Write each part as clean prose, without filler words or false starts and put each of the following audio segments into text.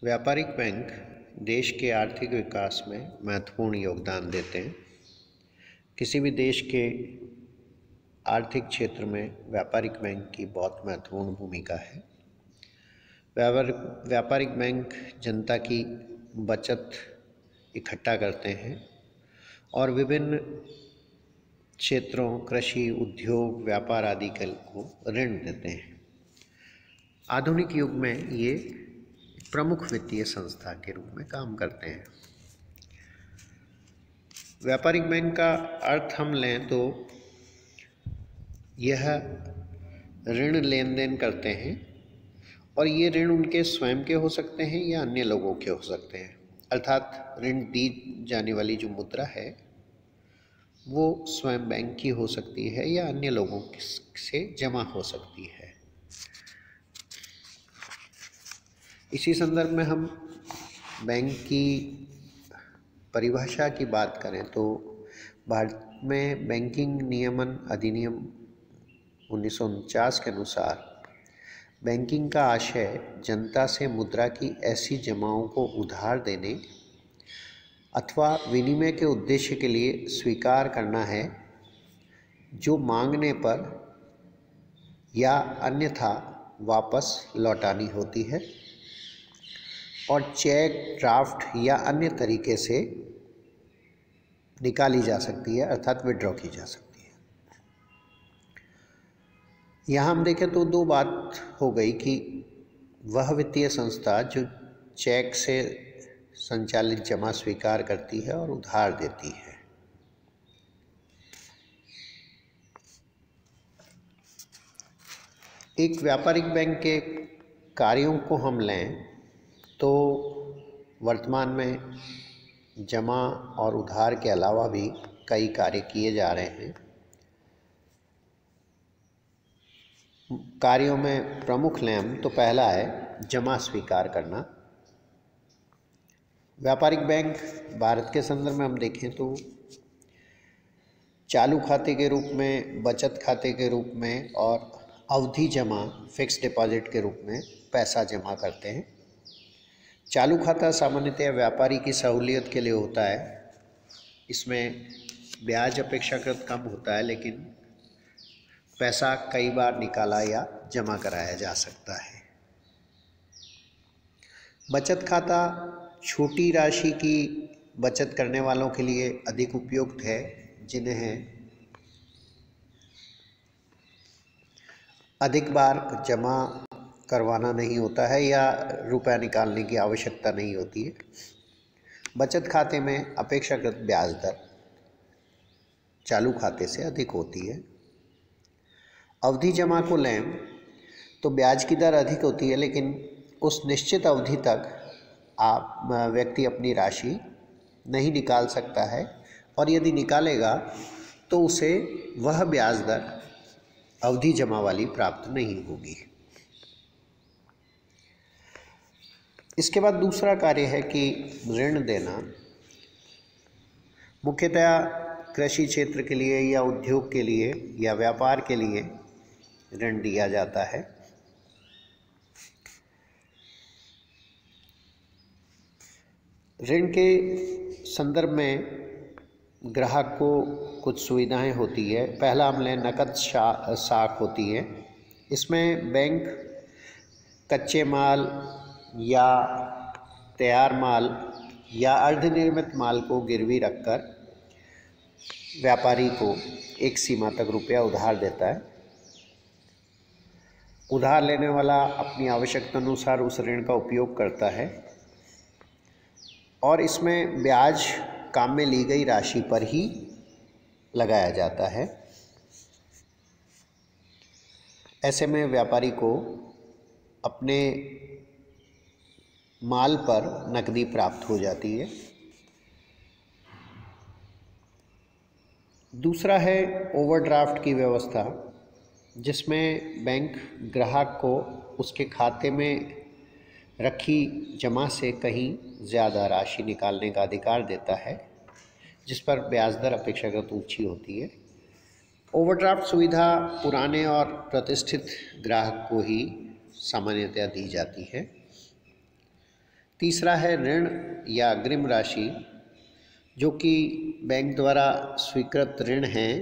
व्यापारिक बैंक देश के आर्थिक विकास में महत्वपूर्ण योगदान देते हैं। किसी भी देश के आर्थिक क्षेत्र में व्यापारिक बैंक की बहुत महत्वपूर्ण भूमिका है। व्यापारिक बैंक जनता की बचत इकट्ठा करते हैं और विभिन्न क्षेत्रों, कृषि, उद्योग, व्यापार आदि को ऋण देते हैं। आधुनिक युग में ये प्रमुख वित्तीय संस्था के रूप में काम करते हैं। व्यापारिक बैंक का अर्थ हम लें तो यह ऋण लेन देन करते हैं और ये ऋण उनके स्वयं के हो सकते हैं या अन्य लोगों के हो सकते हैं। अर्थात ऋण दी जाने वाली जो मुद्रा है वो स्वयं बैंक की हो सकती है या अन्य लोगों से जमा हो सकती है। इसी संदर्भ में हम बैंक की परिभाषा की बात करें तो भारत में बैंकिंग नियमन अधिनियम 1949 के अनुसार बैंकिंग का आशय जनता से मुद्रा की ऐसी जमाओं को उधार देने अथवा विनिमय के उद्देश्य के लिए स्वीकार करना है जो मांगने पर या अन्यथा वापस लौटानी होती है और चेक, ड्राफ्ट या अन्य तरीके से निकाली जा सकती है, अर्थात विड्रॉ की जा सकती है। यहाँ हम देखें तो दो बात हो गई कि वह वित्तीय संस्था जो चेक से संचालित जमा स्वीकार करती है और उधार देती है। एक व्यापारिक बैंक के कार्यों को हम लें तो वर्तमान में जमा और उधार के अलावा भी कई कार्य किए जा रहे हैं। कार्यों में प्रमुख लें हम तो पहला है जमा स्वीकार करना। व्यापारिक बैंक भारत के संदर्भ में हम देखें तो चालू खाते के रूप में, बचत खाते के रूप में और अवधि जमा फिक्स डिपॉजिट के रूप में पैसा जमा करते हैं। चालू खाता सामान्यतः व्यापारी की सहूलियत के लिए होता है। इसमें ब्याज अपेक्षाकृत कम होता है, लेकिन पैसा कई बार निकाला या जमा कराया जा सकता है। बचत खाता छोटी राशि की बचत करने वालों के लिए अधिक उपयुक्त है, जिन्हें अधिक बार जमा करवाना नहीं होता है या रुपया निकालने की आवश्यकता नहीं होती है। बचत खाते में अपेक्षाकृत ब्याज दर चालू खाते से अधिक होती है। अवधि जमा को लें तो ब्याज की दर अधिक होती है, लेकिन उस निश्चित अवधि तक व्यक्ति अपनी राशि नहीं निकाल सकता है और यदि निकालेगा तो उसे वह ब्याज दर अवधि जमा वाली प्राप्त नहीं होगी। इसके बाद दूसरा कार्य है कि ऋण देना। मुख्यतया कृषि क्षेत्र के लिए या उद्योग के लिए या व्यापार के लिए ऋण दिया जाता है। ऋण के संदर्भ में ग्राहक को कुछ सुविधाएं होती है। पहला हम लें नकद साख होती है। इसमें बैंक कच्चे माल या तैयार माल या अर्धनिर्मित माल को गिरवी रखकर व्यापारी को एक सीमा तक रुपया उधार देता है। उधार लेने वाला अपनी आवश्यकता अनुसार उस ऋण का उपयोग करता है और इसमें ब्याज काम में ली गई राशि पर ही लगाया जाता है। ऐसे में व्यापारी को अपने माल पर नकदी प्राप्त हो जाती है। दूसरा है ओवरड्राफ्ट की व्यवस्था, जिसमें बैंक ग्राहक को उसके खाते में रखी जमा से कहीं ज़्यादा राशि निकालने का अधिकार देता है, जिस पर ब्याज दर अपेक्षाकृत ऊंची होती है। ओवरड्राफ्ट सुविधा पुराने और प्रतिष्ठित ग्राहक को ही सामान्यतया दी जाती है। तीसरा है ऋण या अग्रिम राशि, जो कि बैंक द्वारा स्वीकृत ऋण हैं,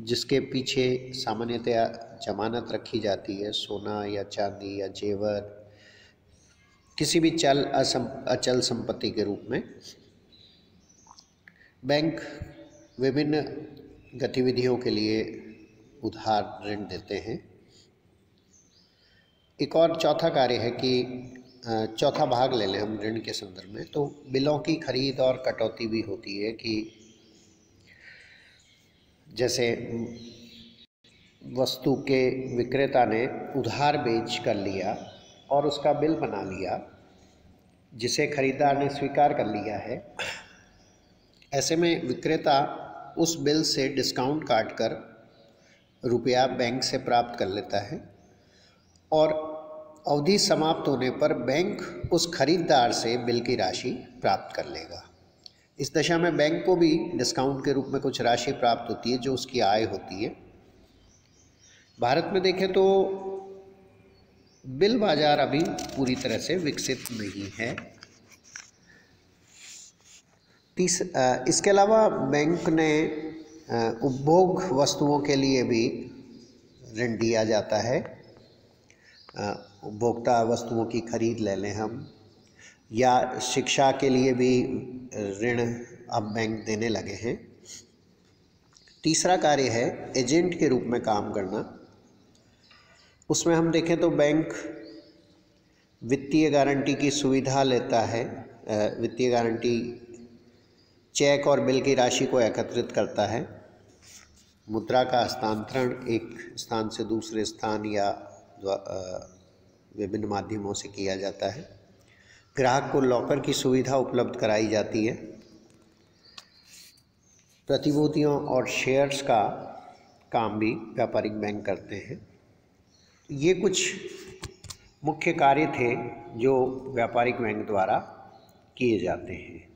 जिसके पीछे सामान्यतया जमानत रखी जाती है, सोना या चांदी या जेवर, किसी भी अचल संपत्ति के रूप में। बैंक विभिन्न गतिविधियों के लिए उधार ऋण देते हैं। एक और चौथा कार्य है कि चौथा भाग ले लें हम ऋण के संदर्भ में, तो बिलों की खरीद और कटौती भी होती है कि जैसे वस्तु के विक्रेता ने उधार बेच कर लिया और उसका बिल बना लिया, जिसे खरीदार ने स्वीकार कर लिया है। ऐसे में विक्रेता उस बिल से डिस्काउंट काटकर रुपया बैंक से प्राप्त कर लेता है और अवधि समाप्त होने पर बैंक उस खरीदार से बिल की राशि प्राप्त कर लेगा। इस दशा में बैंक को भी डिस्काउंट के रूप में कुछ राशि प्राप्त होती है, जो उसकी आय होती है। भारत में देखें तो बिल बाजार अभी पूरी तरह से विकसित नहीं है। इसके अलावा बैंक ने उपभोग वस्तुओं के लिए भी ऋण दिया जाता है। उपभोक्ता वस्तुओं की खरीद ले लें हम, या शिक्षा के लिए भी ऋण अब बैंक देने लगे हैं। तीसरा कार्य है एजेंट के रूप में काम करना। उसमें हम देखें तो बैंक वित्तीय गारंटी की सुविधा लेता है। वित्तीय गारंटी चेक और बिल की राशि को एकत्रित करता है। मुद्रा का हस्तांतरण एक स्थान से दूसरे स्थान या विभिन्न माध्यमों से किया जाता है। ग्राहक को लॉकर की सुविधा उपलब्ध कराई जाती है। प्रतिभूतियों और शेयर्स का काम भी व्यापारिक बैंक करते हैं। ये कुछ मुख्य कार्य थे जो व्यापारिक बैंक द्वारा किए जाते हैं।